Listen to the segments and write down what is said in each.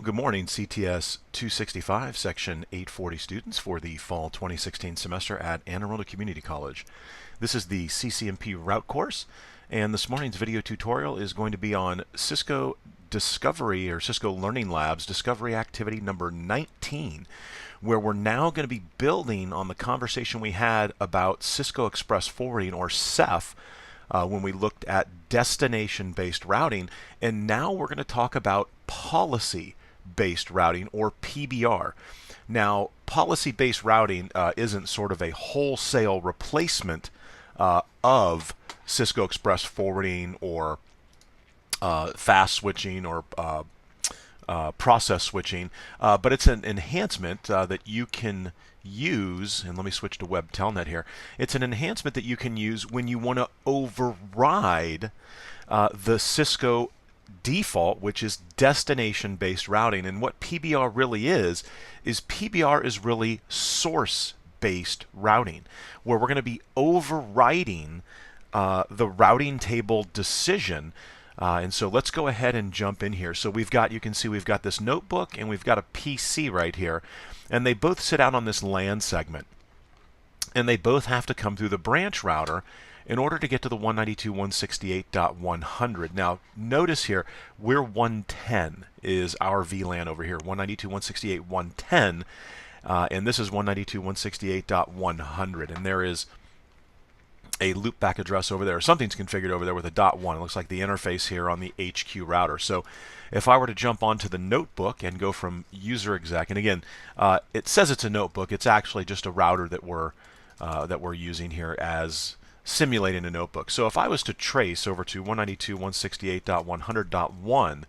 good morning, CTS265, Section 840 students for the fall 2016 semester at Anne Arundel Community College. This is the CCNP route course, and this morning's video tutorial is going to be on Cisco Discovery or Cisco Learning Labs Discovery activity number 19, where we're now going to be building on the conversation we had about Cisco Express Forwarding, or CEF, when we looked at destination-based routing, and now we're going to talk about policy-based routing, or PBR. Now, policy-based routing isn't sort of a wholesale replacement of Cisco Express Forwarding or fast switching or process switching, but it's an enhancement that you can use, and let me switch to Web Telnet here. It's an enhancement that you can use when you want to override the Cisco default, which is destination-based routing. And what PBR really is PBR is really source-based routing, where we're going to be overriding the routing table decision. And so let's go ahead and jump in here. So we've got, you can see we've got this notebook and we've got a PC right here, and they both sit out on this LAN segment, and they both have to come through the branch router in order to get to the 192.168.100. Now notice here, we're 110 is our VLAN over here, 192.168.110, and this is 192.168.100, and there is a loopback address over there. Something's configured over there with a .1. It looks like the interface here on the HQ router. So if I were to jump onto the notebook and go from user exec, and again, it says it's a notebook. It's actually just a router that we're using here as simulating a notebook. So if I was to trace over to 192.168.100.1,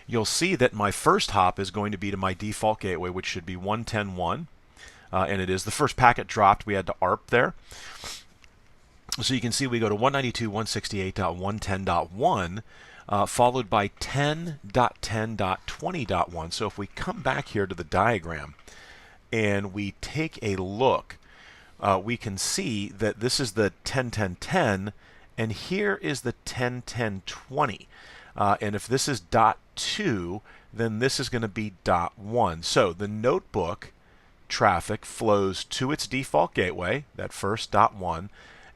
you'll see that my first hop is going to be to my default gateway, which should be 110.1, and it is. The first packet dropped. We had to ARP there. So you can see we go to 192.168.110.1, followed by 10.10.20.1. So if we come back here to the diagram and we take a look, we can see that this is the 10.10.10, and here is the 10.10.20. And if this is .2, then this is going to be .1. So the notebook traffic flows to its default gateway, that first .1,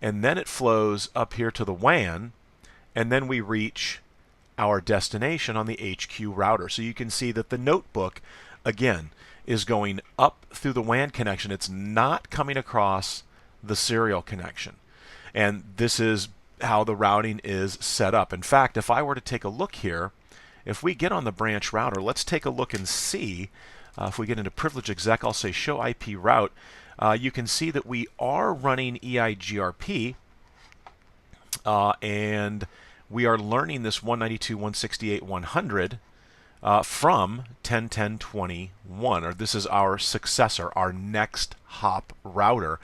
and then it flows up here to the WAN, and then we reach our destination on the HQ router. So you can see that the notebook, again, is going up through the WAN connection. It's not coming across the serial connection. And this is how the routing is set up. In fact, if I were to take a look here, if we get on the branch router, let's take a look and see. If we get into privilege exec, I'll say show IP route. You can see that we are running EIGRP, and we are learning this 192.168.100 from 10.10.21, or this is our successor, our next hop router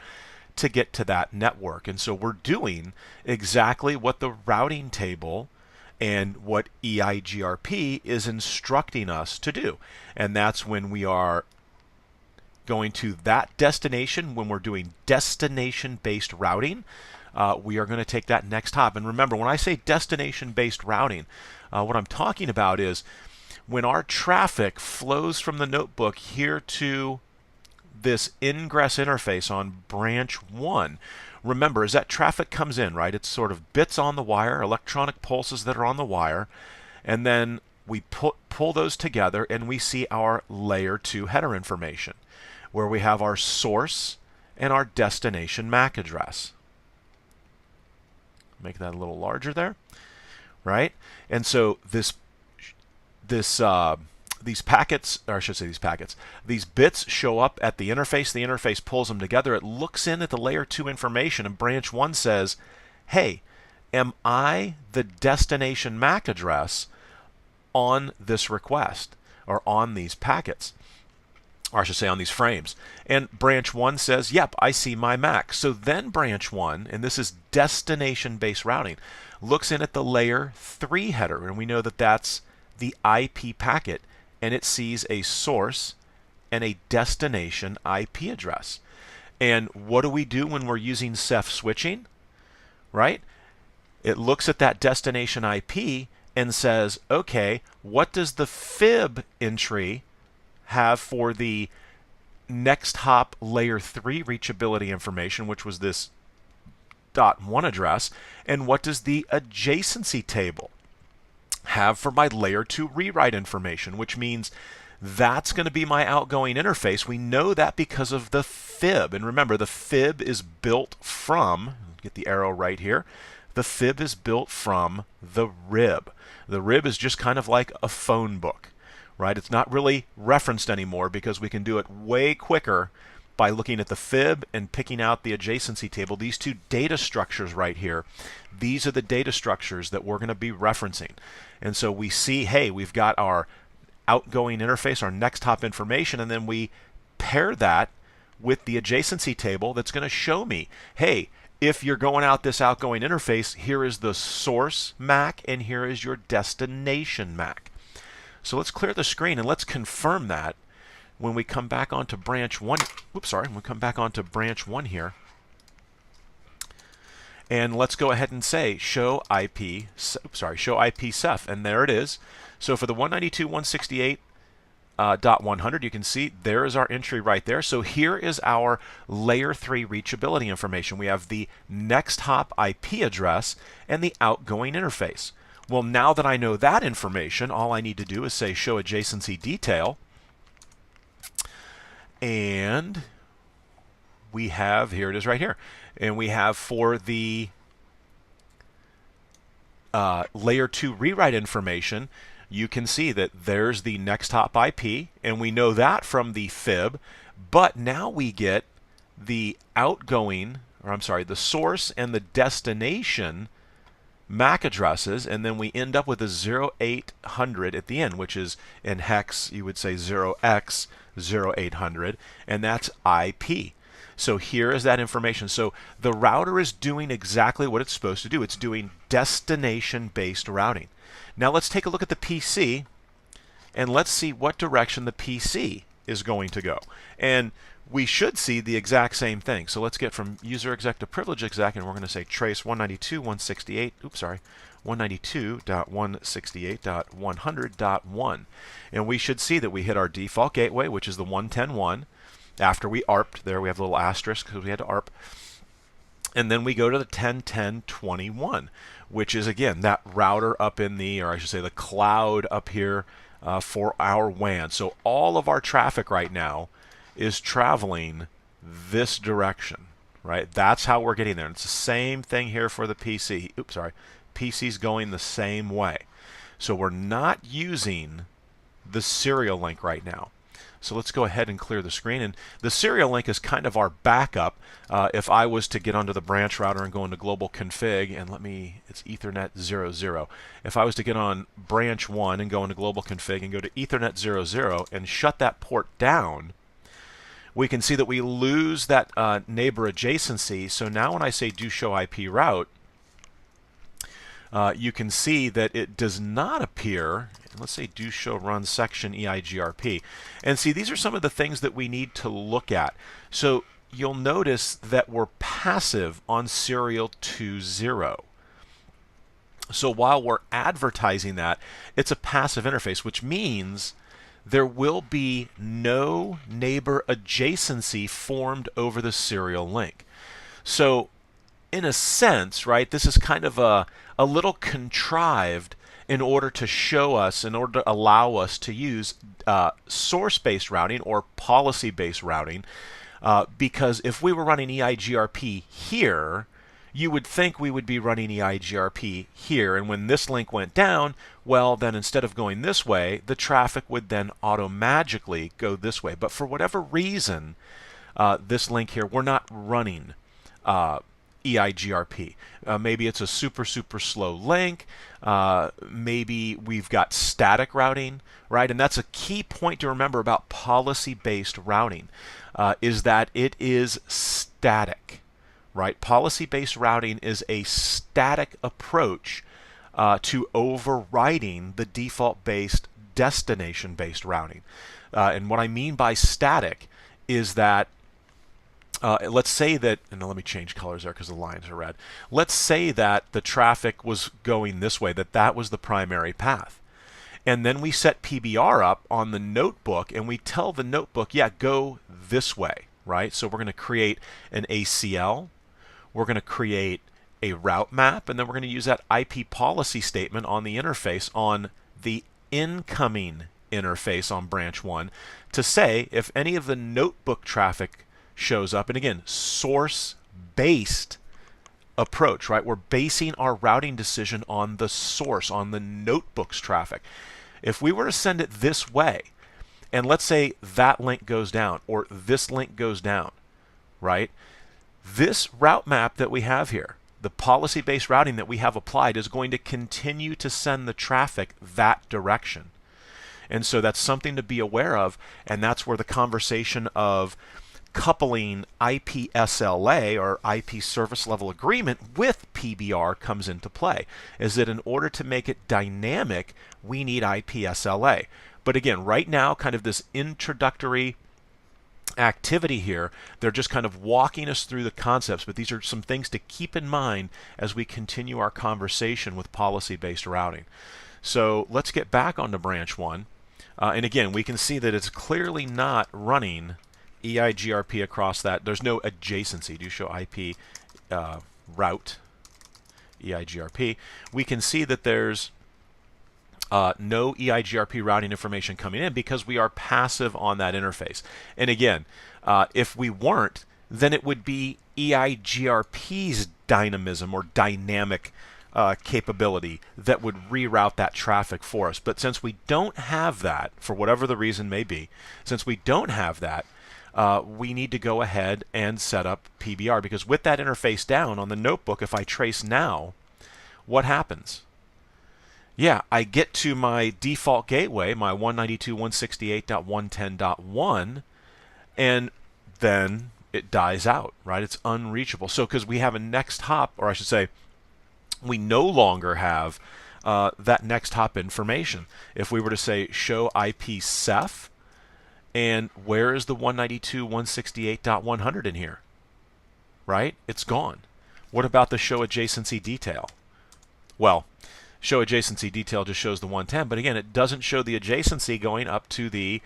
to get to that network. And so we're doing exactly what the routing table and what EIGRP is instructing us to do. And that's when we are going to that destination, when we're doing destination-based routing, we are going to take that next hop. And remember, when I say destination-based routing, what I'm talking about is when our traffic flows from the notebook here to this INGRESS interface on branch 1. Remember, as that traffic comes in, right, it's sort of bits on the wire, electronic pulses that are on the wire, and then we pull those together and we see our layer 2 header information, where we have our source and our destination MAC address. Make that a little larger there, right? And so these packets, or I should say these packets, these bits show up at the interface pulls them together, it looks in at the layer 2 information, and branch 1 says, hey, am I the destination MAC address on this request, or on these packets? Or I should say on these frames. And branch 1 says, yep, I see my MAC. So then branch 1, and this is destination-based routing, looks in at the layer 3 header, and we know that that's the IP packet, and it sees a source and a destination IP address. And what do we do when we're using CEF switching? Right? It looks at that destination IP and says, okay, what does the fib entry have for the next hop layer 3 reachability information, which was this .1 address, and what does the adjacency table have for my layer 2 rewrite information, which means that's going to be my outgoing interface. We know that because of the fib. And remember, the fib is built from, get the arrow right here, the fib is built from the rib. The rib is just kind of like a phone book, right? It's not really referenced anymore because we can do it way quicker by looking at the fib and picking out the adjacency table. These two data structures right here, these are the data structures that we're going to be referencing. And so we see, hey, we've got our outgoing interface, our next hop information, and then we pair that with the adjacency table that's going to show me, hey, if you're going out this outgoing interface, here is the source MAC and here is your destination MAC. So let's clear the screen and let's confirm that when we come back onto branch 1. Oops, sorry, when we come back onto branch 1 here. And let's go ahead and say show IP, show IPsef, and there it is. So for the 192.168.100, you can see there is our entry right there. So here is our layer 3 reachability information. We have the next hop IP address and the outgoing interface. Well, now that I know that information, all I need to do is say show adjacency detail. And we have, here it is right here. And we have for the layer 2 rewrite information, you can see that there's the next hop IP, and we know that from the fib, but now we get the outgoing, or I'm sorry, the source and the destination MAC addresses, and then we end up with a 0800 at the end, which is in hex, you would say 0x0800, and that's IP. So here is that information. So the router is doing exactly what it's supposed to do. It's doing destination-based routing. Now let's take a look at the PC, and let's see what direction the PC is going to go. And we should see the exact same thing. So let's get from user exec to privilege exec, and we're going to say trace 192.168.100.1. And we should see that we hit our default gateway, which is the 110.1. After we ARPed, there we have a little asterisk because we had to ARP. And then we go to the 10.10.21, which is, again, that router up in the, or I should say the cloud up here for our WAN. So all of our traffic right now is traveling this direction, right? That's how we're getting there. And it's the same thing here for the PC. Oops, sorry. PC's going the same way. So we're not using the serial link right now. So let's go ahead and clear the screen. And the serial link is kind of our backup. If I was to get onto the branch router and go into global config, and it's Ethernet 00. If I was to get on branch 1 and go into global config and go to Ethernet 00 and shut that port down, we can see that we lose that neighbor adjacency. So now when I say do show IP route, you can see that it does not appear. Let's say do show run section EIGRP. And see, these are some of the things that we need to look at. So you'll notice that we're passive on serial 20. So while we're advertising that, it's a passive interface, which means there will be no neighbor adjacency formed over the serial link. So in a sense, right, this is kind of a little contrived in order to show us, in order to allow us to use source-based routing or policy-based routing, because if we were running EIGRP here, you would think we would be running EIGRP here, and when this link went down, well, then instead of going this way, the traffic would then automatically go this way. But for whatever reason, this link here, we're not running EIGRP. Maybe it's a super slow link. Maybe we've got static routing, right? And that's a key point to remember about policy-based routing, is that it is static, right? Policy-based routing is a static approach to overriding the default-based destination-based routing. And what I mean by static is that let's say that, and let me change colors there because the lines are red. Let's say that the traffic was going this way, that was the primary path. And then we set PBR up on the notebook and we tell the notebook, yeah, go this way, right? So we're going to create an ACL, we're going to create a route map, and then we're going to use that IP policy statement on the interface on the incoming interface on branch 1 to say if any of the notebook traffic shows up. And again, source-based approach, right? We're basing our routing decision on the source, on the notebook's traffic. If we were to send it this way, and let's say that link goes down or this link goes down, right? This route map that we have here, the policy-based routing that we have applied, is going to continue to send the traffic that direction. And so that's something to be aware of, and that's where the conversation of coupling IP SLA or IP service level agreement with PBR comes into play, is that in order to make it dynamic, we need IP SLA. But again, right now, kind of this introductory activity here, they're just kind of walking us through the concepts, but these are some things to keep in mind as we continue our conversation with policy-based routing. So let's get back onto branch 1. And again, we can see that it's clearly not running EIGRP across that. There's no adjacency. Do show IP route EIGRP. We can see that there's no EIGRP routing information coming in because we are passive on that interface. And again, if we weren't, then it would be EIGRP's dynamism or dynamic capability that would reroute that traffic for us. But since we don't have that, for whatever the reason may be, since we don't have that, we need to go ahead and set up PBR, because with that interface down on the notebook, if I trace now, what happens? Yeah, I get to my default gateway, my 192.168.110.1, and then it dies out, right? It's unreachable. So because we have a next hop, or I should say, we no longer have that next hop information. If we were to say show IP Ceph, and where is the 192.168.100 in here? Right? It's gone. What about the show adjacency detail? Well, show adjacency detail just shows the 110, but again, it doesn't show the adjacency going up to the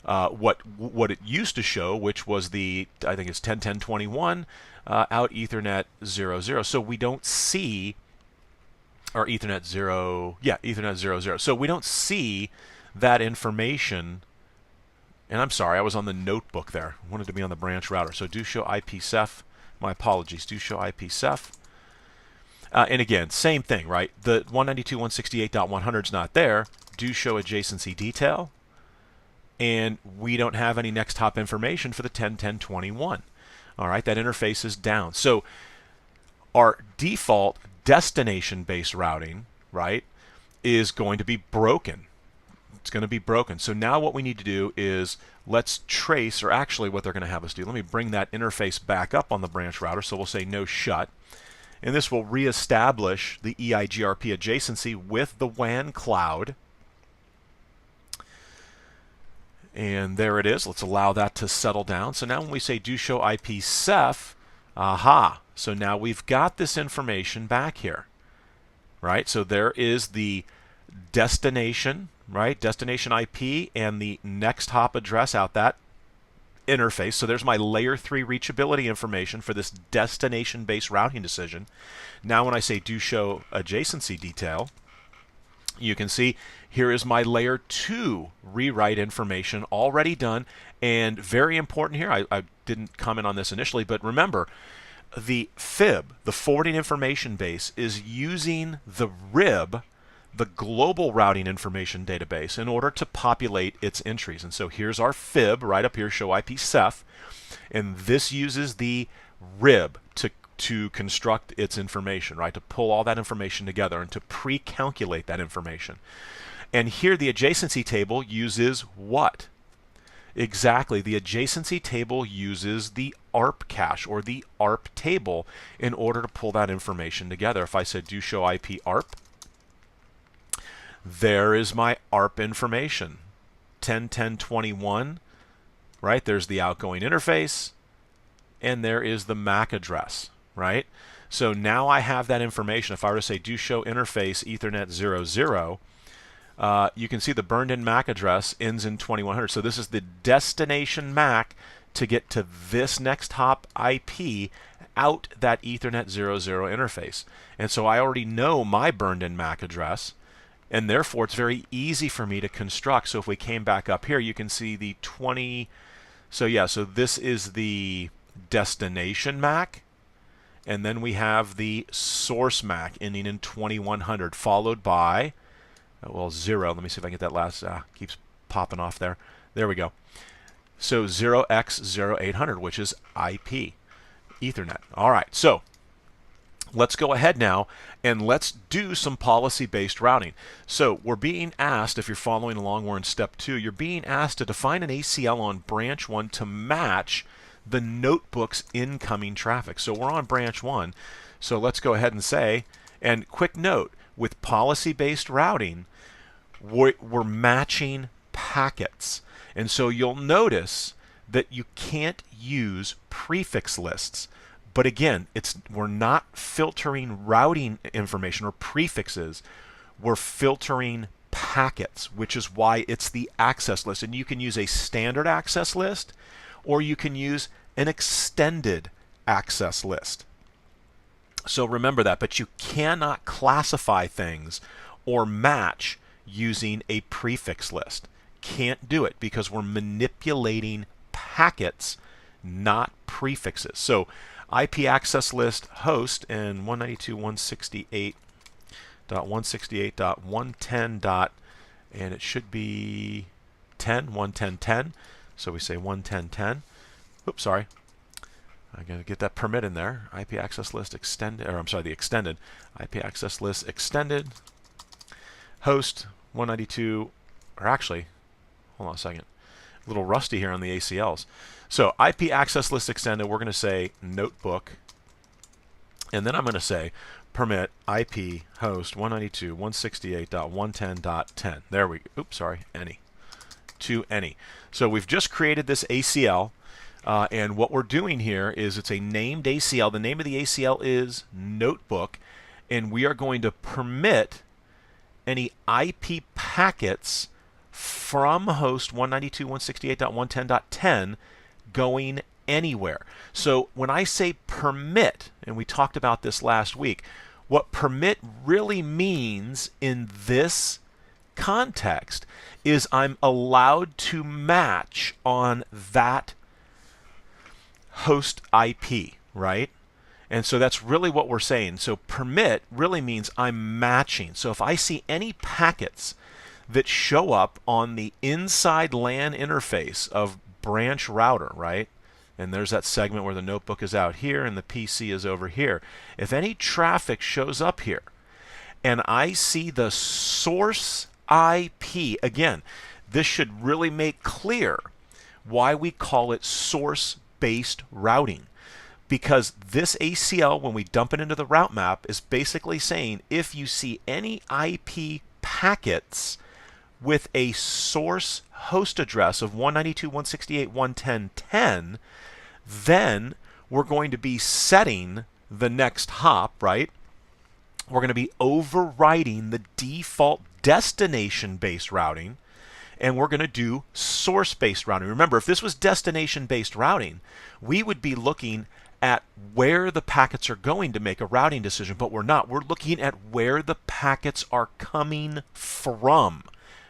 what it used to show, which was the, I think it's 10.10.21 out Ethernet 00. So we don't see, or Ethernet 0, yeah, Ethernet 00. So we don't see that information. And I'm sorry, I was on the notebook there. I wanted to be on the branch router. So do show IP Ceph. My apologies. Do show IP Ceph. And again, same thing, right? The 192.168.100 is not there. Do show adjacency detail. And we don't have any next hop information for the 10.10.21. All right, that interface is down. So our default destination-based routing, right, is going to be broken. It's going to be broken. So now what we need to do is let's trace, or actually what they're going to have us do, let me bring that interface back up on the branch router. So we'll say no shut. And this will reestablish the EIGRP adjacency with the WAN cloud. And there it is. Let's allow that to settle down. So now when we say do show IP Ceph, aha. So now we've got this information back here, right? So there is the destination, right? Destination IP and the next hop address out that interface. So there's my layer 3 reachability information for this destination-based routing decision. Now when I say do show adjacency detail, you can see here is my layer 2 rewrite information already done. And very important here, I didn't comment on this initially, but remember, the FIB, the forwarding information base, is using the RIB, the global routing information database, in order to populate its entries. And so here's our FIB right up here, show IP Ceph, and this uses the RIB to construct its information, right, to pull all that information together and to pre-calculate that information. And here the adjacency table uses what? Exactly, the adjacency table uses the ARP cache, or the ARP table, in order to pull that information together. If I said do show IP ARP, there is my ARP information, 10.10.21, right? There's the outgoing interface, and there is the MAC address, right? So now I have that information. If I were to say do show interface Ethernet 00, you can see the burned in MAC address ends in 2100. So this is the destination MAC to get to this next hop IP out that Ethernet 00 interface. And so I already know my burned in MAC address, and therefore it's very easy for me to construct. So if we came back up here, you can see the 20. So yeah, so this is the destination MAC, and then we have the source MAC ending in 2100, followed by, well, 0. Let me see if I can get that last, keeps popping off there. There we go. So 0x0800, which is IP, Ethernet. All right, so let's go ahead now and let's do some policy-based routing. So we're being asked, if you're following along, we're in step 2, you're being asked to define an ACL on branch 1 to match the notebook's incoming traffic. So we're on branch 1. So let's go ahead and say, and quick note, with policy-based routing, we're matching packets. And so you'll notice that you can't use prefix lists. But again, we're not filtering routing information or prefixes. We're filtering packets, which is why it's the access list. And you can use a standard access list, or you can use an extended access list. So remember that, but you cannot classify things or match using a prefix list. Can't do it because we're manipulating packets, not prefixes. So IP access list host and 192.168.168.110. And it should be 110.10. So we say 110.10. Oops, sorry. I gotta get that permit in there. IP access list extended, or I'm sorry, the extended. IP access list extended. Host 192, or actually, hold on a second. A little rusty here on the ACLs. So IP access list extended, we're going to say notebook, and then I'm going to say permit IP host 192.168.110.10. There we go. Oops, sorry, any. To any. So we've just created this ACL, and what we're doing here is it's a named ACL. The name of the ACL is notebook, and we are going to permit any IP packets from host 192.168.110.10 going anywhere. So when I say permit, and we talked about this last week, what permit really means in this context is I'm allowed to match on that host IP, right? And so that's really what we're saying. So permit really means I'm matching. So if I see any packets that show up on the inside LAN interface of branch router, right? And there's that segment where the notebook is out here and the PC is over here. If any traffic shows up here and I see the source IP, again, this should really make clear why we call it source-based routing. Because this ACL, when we dump it into the route map, is basically saying if you see any IP packets with a source host address of 192.168.110.10, then we're going to be setting the next hop, right? We're going to be overriding the default destination-based routing, and we're going to do source-based routing. Remember, if this was destination-based routing, we would be looking at where the packets are going to make a routing decision, but we're not. We're looking at where the packets are coming from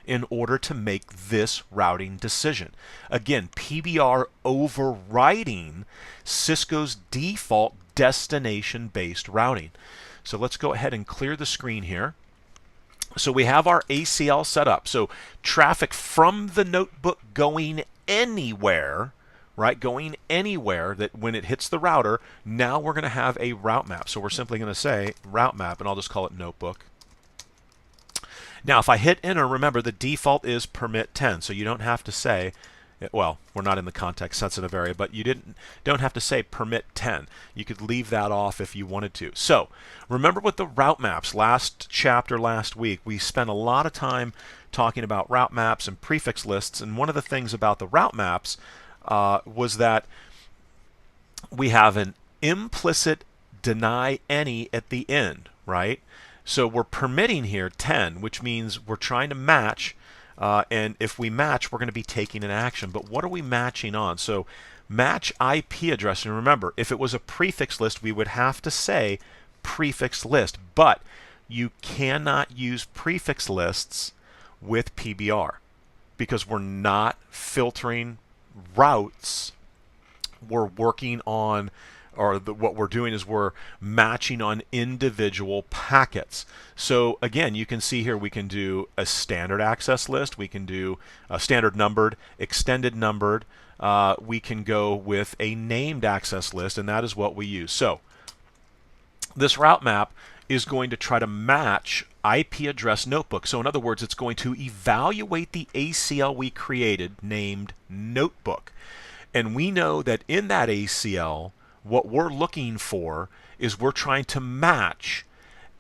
in order to make this routing decision. Again, PBR overriding Cisco's default destination-based routing. So let's go ahead and clear the screen here. So we have our ACL set up. So traffic from the notebook going anywhere, right? Going anywhere that when it hits the router, now we're going to have a route map. So we're simply going to say route map, and I'll just call it notebook. Now, if I hit enter, remember the default is permit 10, so you don't have to say, well, we're not in the context-sensitive area, but you don't have to say permit 10. You could leave that off if you wanted to. So, remember with the route maps, last chapter, last week, we spent a lot of time talking about route maps and prefix lists, and one of the things about the route maps was that we have an implicit deny any at the end, right? So we're permitting here 10, which means we're trying to match, and if we match, we're going to be taking an action. But what are we matching on? So match IP address, and remember, if it was a prefix list, we would have to say prefix list, but you cannot use prefix lists with PBR because we're not filtering routes. We're working on, or what we're doing is we're matching on individual packets. So again, you can see here we can do a standard access list, we can do a standard numbered, extended numbered, we can go with a named access list, and that is what we use. So this route map is going to try to match IP address notebook. So in other words, it's going to evaluate the ACL we created named notebook. And we know that in that ACL, what we're looking for is we're trying to match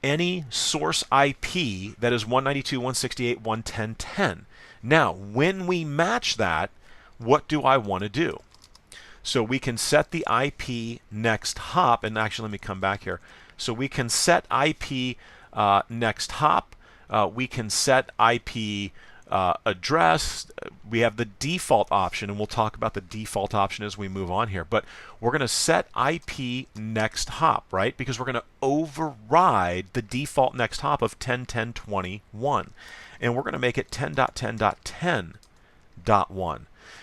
any source IP that is 192.168.110.10. Now, when we match that, what do I want to do? So we can set the IP next hop, and actually let me come back here. So we can set IP next hop, we can set IP address. We have the default option, and we'll talk about the default option as we move on here. But we're going to set IP next hop, right? Because we're going to override the default next hop of 10.10.21. And we're going to make it 10.10.10.1.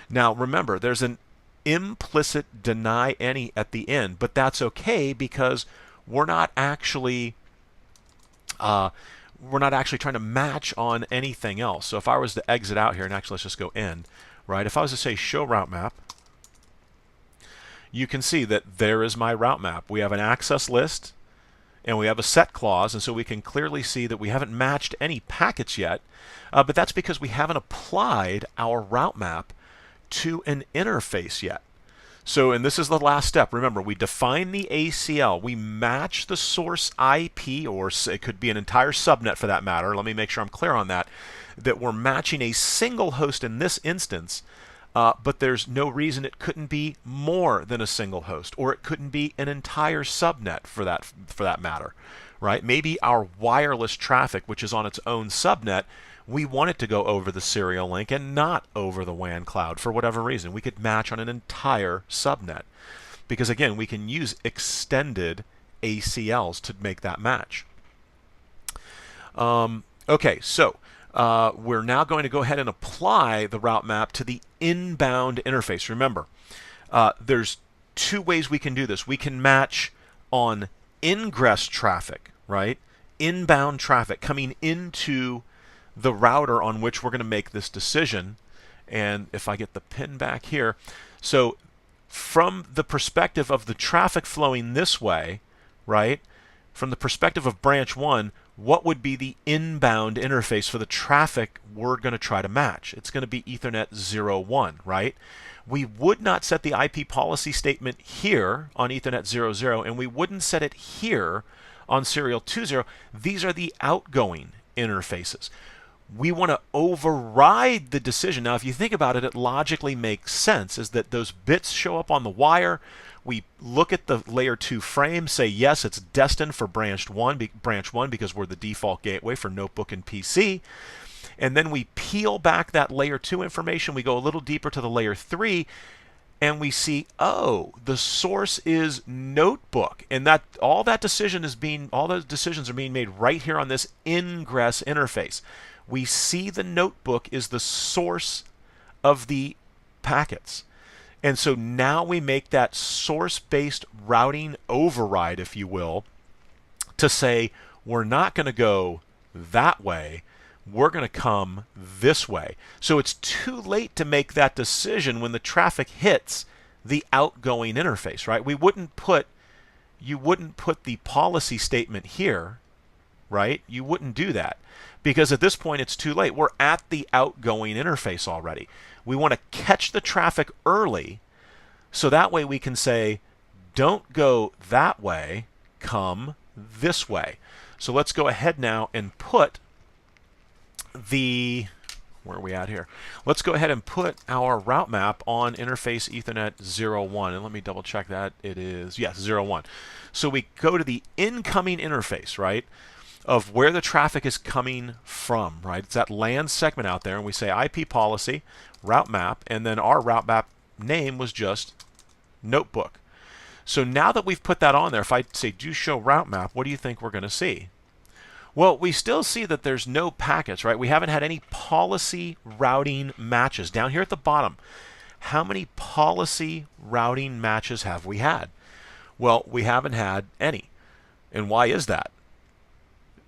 Now remember, there's an implicit deny any at the end, but that's okay because we're not actually trying to match on anything else. So if I was to exit out here, and actually let's just go end, right? If I was to say show route map, you can see that there is my route map. We have an access list and we have a set clause, and so we can clearly see that we haven't matched any packets yet, but that's because we haven't applied our route map to an interface yet. So, and this is the last step. Remember, we define the ACL. We match the source IP, or it could be an entire subnet for that matter. Let me make sure I'm clear on that, that we're matching a single host in this instance, but there's no reason it couldn't be more than a single host, or it couldn't be an entire subnet for that matter, right? Maybe our wireless traffic, which is on its own subnet, we want it to go over the serial link and not over the WAN cloud for whatever reason. We could match on an entire subnet because, again, we can use extended ACLs to make that match. Okay, so we're now going to go ahead and apply the route map to the inbound interface. Remember, there's two ways we can do this. We can match on ingress traffic, right? Inbound traffic coming into the router on which we're going to make this decision. And if I get the pin back here, so from the perspective of the traffic flowing this way, right, from the perspective of branch 1, what would be the inbound interface for the traffic we're going to try to match? It's going to be Ethernet 0.1, right? We would not set the IP policy statement here on Ethernet 0.0, and we wouldn't set it here on serial 2.0. These are the outgoing interfaces. We want to override the decision. Now, if you think about it, it logically makes sense, is that those bits show up on the wire. We look at the layer 2 frame, say, yes, it's destined for branch 1 because we're the default gateway for notebook and PC. And then we peel back that layer 2 information. We go a little deeper to the layer 3, and we see, oh, the source is notebook, and that all those decisions are being made right here on this ingress interface. We see the notebook is the source of the packets. And so now we make that source-based routing override, if you will, to say we're not going to go that way, we're going to come this way. So it's too late to make that decision when the traffic hits the outgoing interface, right? You wouldn't put the policy statement here, right? You wouldn't do that because at this point it's too late. We're at the outgoing interface already. We want to catch the traffic early so that way we can say, don't go that way, come this way. So let's go ahead now and put the where are we at here? Let's go ahead and put our route map on interface Ethernet 01. And let me double check that. It is, yes, 01. So we go to the incoming interface, right, of where the traffic is coming from, right? It's that LAN segment out there, and we say IP policy, route map, and then our route map name was just notebook. So now that we've put that on there, if I say do show route map, what do you think we're going to see? Well, we still see that there's no packets, right? We haven't had any policy routing matches. Down here at the bottom, how many policy routing matches have we had? Well, we haven't had any. And why is that?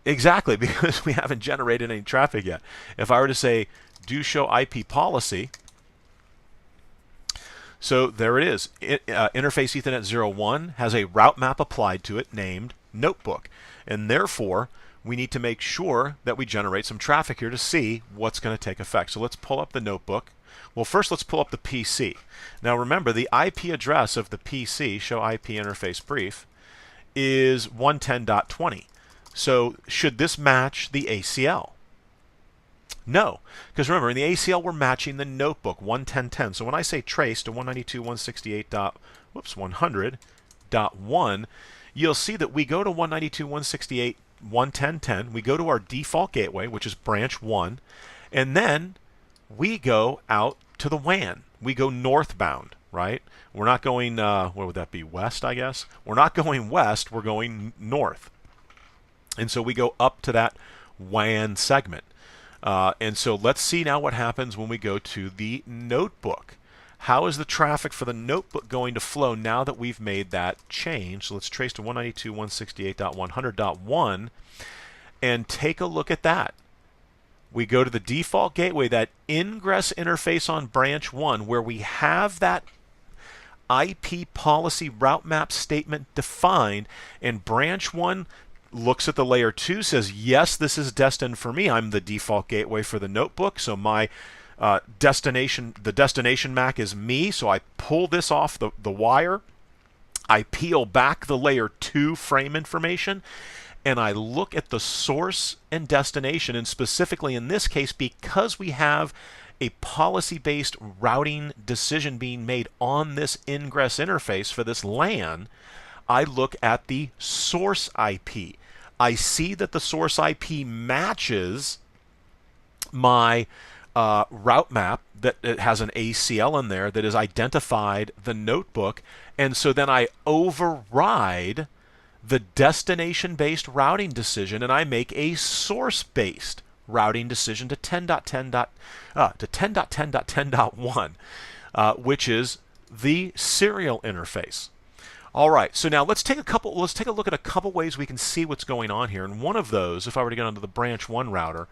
Exactly, because we haven't generated any traffic yet. If I were to say do show IP policy, so there it is. Interface Ethernet 01 has a route map applied to it named notebook. And therefore, we need to make sure that we generate some traffic here to see what's going to take effect. So let's pull up the notebook. Well, first let's pull up the PC. Now remember, the IP address of the PC, show IP interface brief, is 110.20. So should this match the ACL? No, because remember, in the ACL we're matching the notebook 110.10. So when I say trace to 192.168.100.1, you'll see that we go to 192.168.110.10. We go to our default gateway, which is branch 1, and then we go out to the WAN. We go northbound, right? We're not going, what would that be, west, I guess? We're not going west, we're going north. And so we go up to that WAN segment. And so let's see now what happens when we go to the notebook. How is the traffic for the notebook going to flow now that we've made that change? So let's trace to 192.168.100.1 and take a look at that. We go to the default gateway, that ingress interface on branch 1, where we have that IP policy route map statement defined, and branch 1 looks at the layer 2, says, yes, this is destined for me. I'm the default gateway for the notebook, so my the destination MAC is me, so I pull this off the wire, I peel back the layer 2 frame information, and I look at the source and destination, and specifically in this case, because we have a policy-based routing decision being made on this ingress interface for this LAN, I look at the source IP. I see that the source IP matches my route map, that it has an ACL in there that has identified the notebook, and so then I override the destination-based routing decision, and I make a source-based routing decision to 10.10.10.1, which is the serial interface. All right, so now let's take a look at a couple ways we can see what's going on here. And one of those, if I were to get onto the branch 1 router,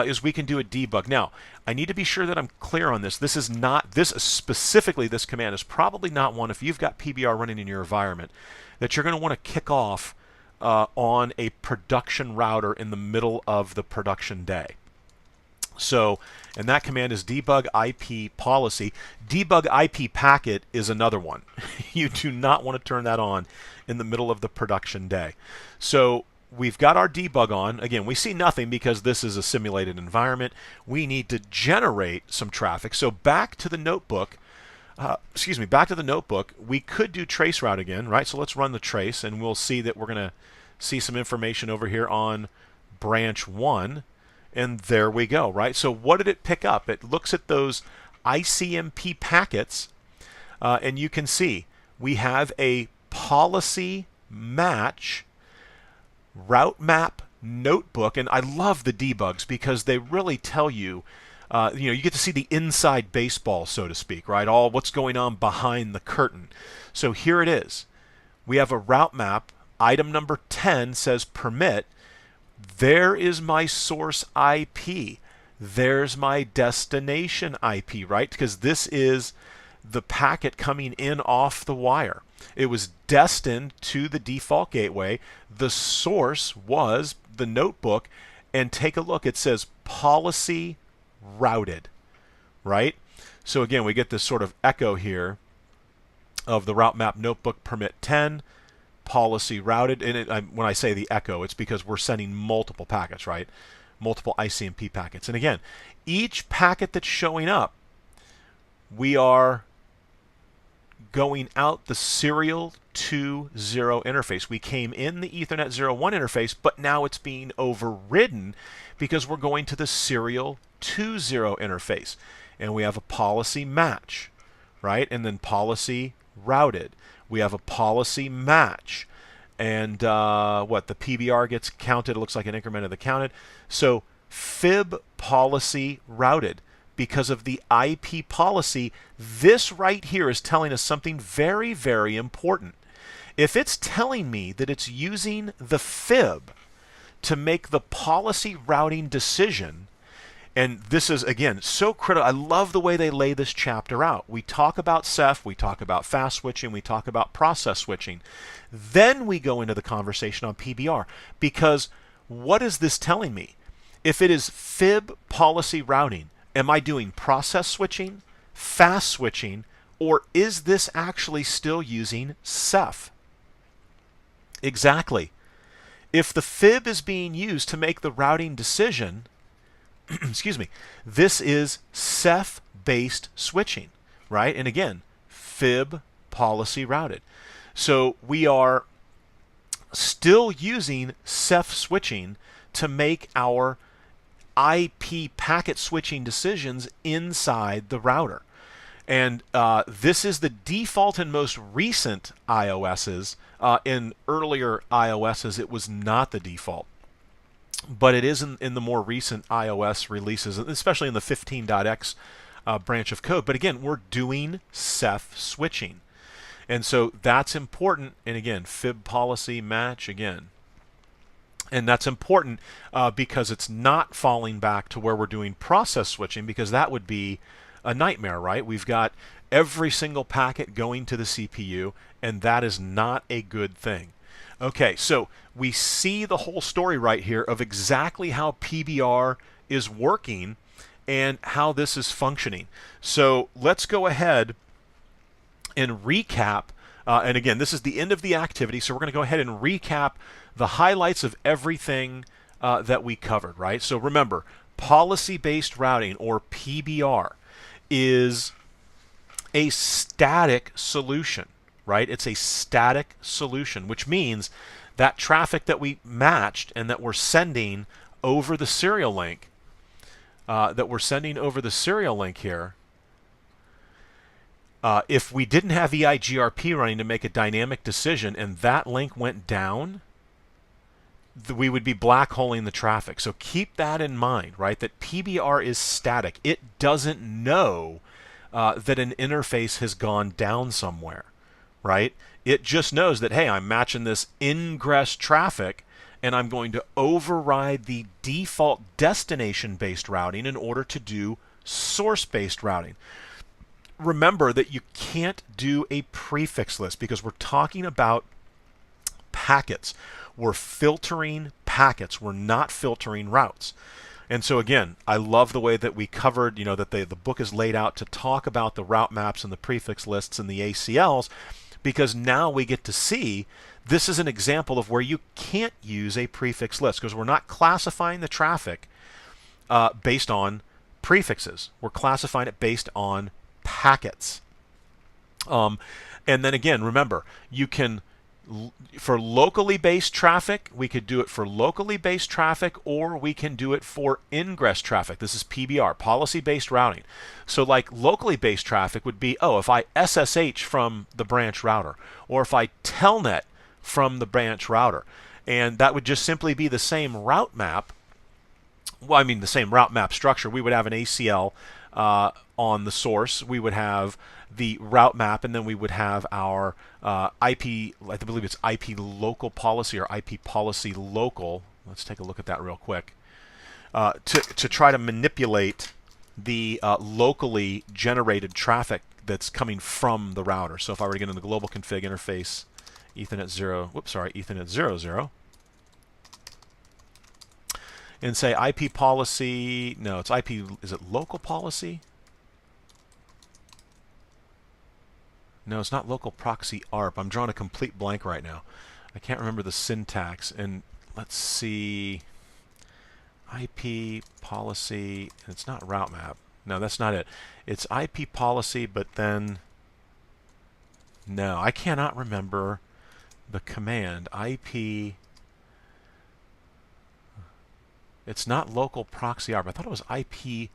is we can do a debug. Now, I need to be sure that I'm clear on this. This is not, specifically this command is probably not one, if you've got PBR running in your environment, that you're going to want to kick off on a production router in the middle of the production day. So, and that command is debug IP policy. Debug IP packet is another one. You do not want to turn that on in the middle of the production day. So we've got our debug on. Again, we see nothing because this is a simulated environment. We need to generate some traffic. So back to the notebook. Back to the notebook. We could do trace route again, right? So let's run the trace, and we'll see that we're going to see some information over here on branch 1. And there we go, right? So what did it pick up? It looks at those ICMP packets, and you can see we have a policy match route map notebook. And I love the debugs because they really tell you, you get to see the inside baseball, so to speak, right? All what's going on behind the curtain. So here it is. We have a route map. Item number 10 says permit. There is my source IP. There's my destination IP, right? Because this is the packet coming in off the wire. It was destined to the default gateway. The source was the notebook. And take a look. It says policy routed, right? So again, we get this sort of echo here of the route map notebook permit 10. Policy routed, and when I say the echo, it's because we're sending multiple packets, right? multiple ICMP packets. And again, each packet that's showing up, we are going out the serial to 0 interface. We came in the Ethernet 01 interface, but now it's being overridden because we're going to the serial to 0 interface. And we have a policy match, right? And then policy routed. We have a policy match. And the PBR gets counted. It looks like an increment of the counted. So fib policy routed. Because of the IP policy, this right here is telling us something very, very important. If it's telling me that it's using the fib to make the policy routing decision, and this is, again, so critical. I love the way they lay this chapter out. We talk about Ceph, we talk about fast switching, we talk about process switching. Then we go into the conversation on PBR. Because what is this telling me? If it is fib policy routing, am I doing process switching, fast switching, or is this actually still using Ceph? Exactly. If the fib is being used to make the routing decision, excuse me, this is Ceph-based switching, right? And again, fib policy routed. So we are still using Ceph switching to make our IP packet switching decisions inside the router. And this is the default in most recent iOSs. In earlier iOSs, it was not the default. But it is in the more recent iOS releases, especially in the 15.x branch of code. But again, we're doing Ceph switching. And so that's important. And again, fib policy match again. And that's important because it's not falling back to where we're doing process switching, because that would be a nightmare, right? We've got every single packet going to the CPU, and that is not a good thing. Okay, so we see the whole story right here of exactly how PBR is working and how this is functioning. So let's go ahead and recap. And again, this is the end of the activity, so we're going to go ahead and recap the highlights of everything that we covered, right? So remember, policy-based routing, or PBR, is a static solution, right? It's a static solution, which means that traffic that we matched and that we're sending over the serial link, here, if we didn't have EIGRP running to make a dynamic decision and that link went down, we would be black holing the traffic. So keep that in mind, right? That PBR is static. It doesn't know that an interface has gone down somewhere, right? It just knows that, hey, I'm matching this ingress traffic and I'm going to override the default destination-based routing in order to do source-based routing. Remember that you can't do a prefix list because we're talking about packets. We're filtering packets. We're not filtering routes. And so again, I love the way that we covered, that the book is laid out to talk about the route maps and the prefix lists and the ACLs, because now we get to see this is an example of where you can't use a prefix list because we're not classifying the traffic based on prefixes. We're classifying it based on packets. And then again, remember, you can, for locally based traffic, we could do it for locally based traffic, or we can do it for ingress traffic. This is PBR, policy-based routing. So like locally based traffic would be, if I SSH from the branch router, or if I telnet from the branch router. And that would just simply be the same route map. Well, I mean the same route map structure. We would have an ACL on the source. We would have the route map, and then we would have our IP, I believe it's IP local policy or IP policy local. Let's take a look at that real quick. To try to manipulate the locally generated traffic that's coming from the router. So if I were to get in the global config interface, Ethernet 00, and say IP policy, no, it's IP, is it local policy? No, it's not local proxy ARP. I'm drawing a complete blank right now. I can't remember the syntax. And let's see. IP policy, and it's not route map. No, that's not it. It's IP policy, but then, no, I cannot remember the command. IP, it's not local proxy ARP. I thought it was IP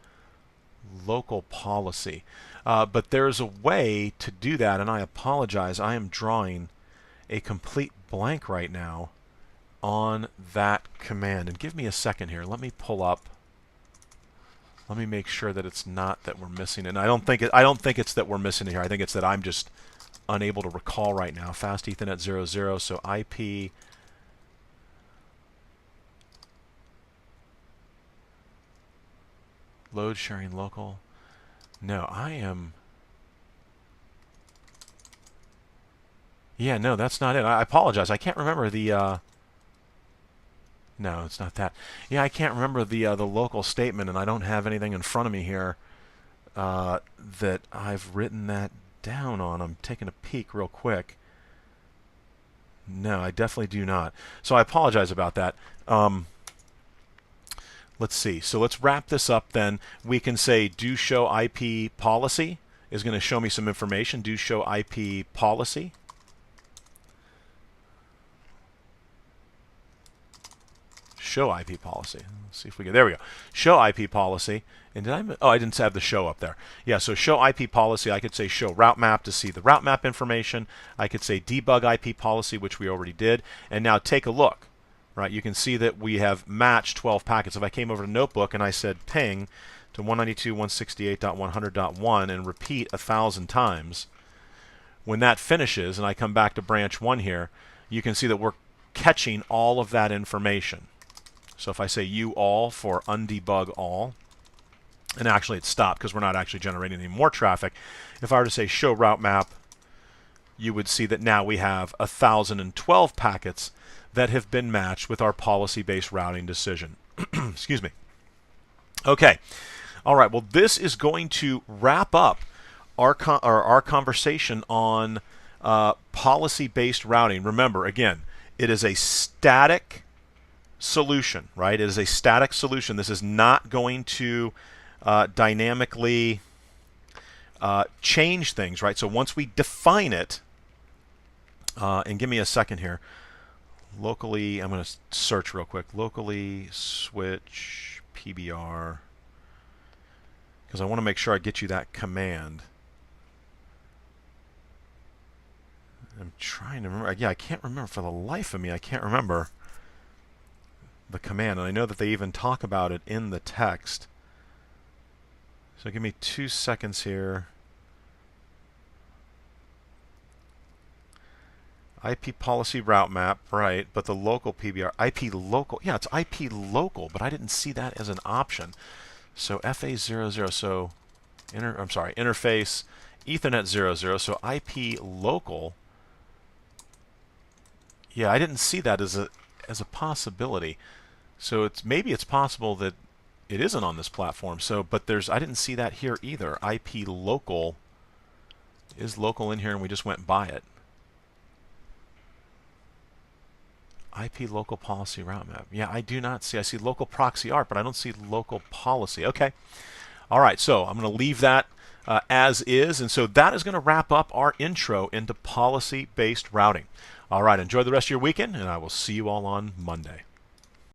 local policy. But there's a way to do that, and I apologize. I am drawing a complete blank right now on that command. And give me a second here. Let me pull up. Let me make sure that it's not that we're missing it. And I don't think it's that we're missing it here. I think it's that I'm just unable to recall right now. Fast Ethernet 00. So IP load sharing local. No, I am. Yeah, no, that's not it. I apologize. I can't remember the. No, it's not that. Yeah, I can't remember the local statement, and I don't have anything in front of me here that I've written that down on. I'm taking a peek real quick. No, I definitely do not. So I apologize about that. Let's see. So let's wrap this up then. We can say do show IP policy is going to show me some information. Do show IP policy. Show IP policy. Let's see if we get, there we go. Show IP policy. And did I, oh, I didn't have the show up there. Yeah, so show IP policy. I could say show route map to see the route map information. I could say debug IP policy, which we already did. And now take a look. Right, you can see that we have matched 12 packets. If I came over to Notebook and I said ping to 192.168.100.1 and repeat 1,000 times, when that finishes and I come back to branch 1 here, you can see that we're catching all of that information. So if I say you all for undebug all, and actually it stopped because we're not actually generating any more traffic. If I were to say show route map, you would see that now we have 1,012 packets that have been matched with our policy-based routing decision. Excuse me. Okay. All right. Well, this is going to wrap up our conversation on policy-based routing. Remember, again, it is a static solution, right? It is a static solution. This is not going to dynamically change things, right? So once we define it, and give me a second here. Locally, I'm going to search real quick. Locally switch PBR, because I want to make sure I get you that command. I'm trying to remember. Yeah, I can't remember for the life of me. I can't remember the command, and I know that they even talk about it in the text. So give me 2 seconds here. IP policy route map, right, but the local PBR, IP local, yeah, it's IP local, but I didn't see that as an option. So FA00, so interface Ethernet 00, so IP local. Yeah, I didn't see that as a possibility. So maybe it's possible that it isn't on this platform. So, but I didn't see that here either. IP local is local in here, and we just went by it. IP local policy route map. Yeah, I do not see. I see local proxy ARP, but I don't see local policy. Okay. All right, so I'm going to leave that as is. And so that is going to wrap up our intro into policy-based routing. All right, enjoy the rest of your weekend, and I will see you all on Monday.